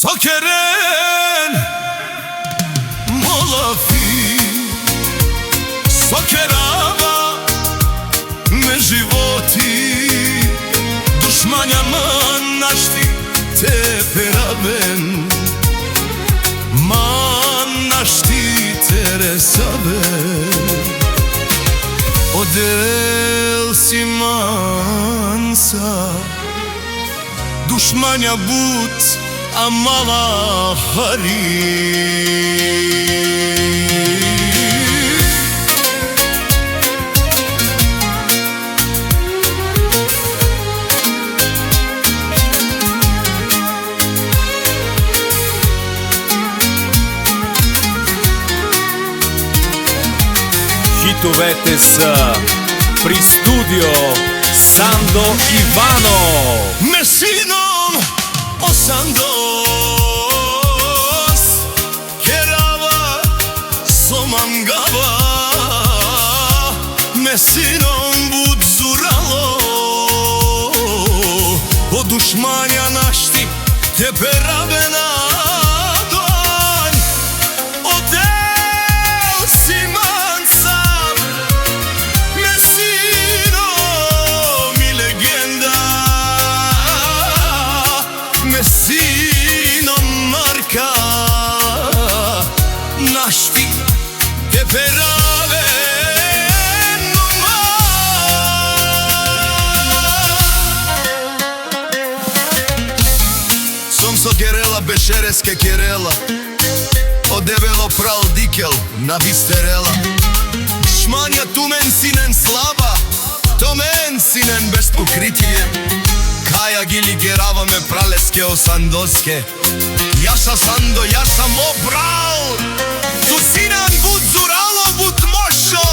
Sokeren Molafi Sokerava Me životi Dušmanjama našti Te peraben Man našti tere sabe Odel si mansa Dušmanja but Amala hari Хитовете са при студио Сандо Иванов. Mesinom osandos Kerava somangava Mesinom budzuralo O dušmanja našti te perabena Mesinom marka Našti te perave Som so kerela bešereske kerela O debelo pral dikel na visterela Šmanja tu men sinen slava To men sinen bez pokritije Kaja gili gerava me praleske o sandoske Jaša sando, jaša mo bral Tu sinan bud zuralo bud mošo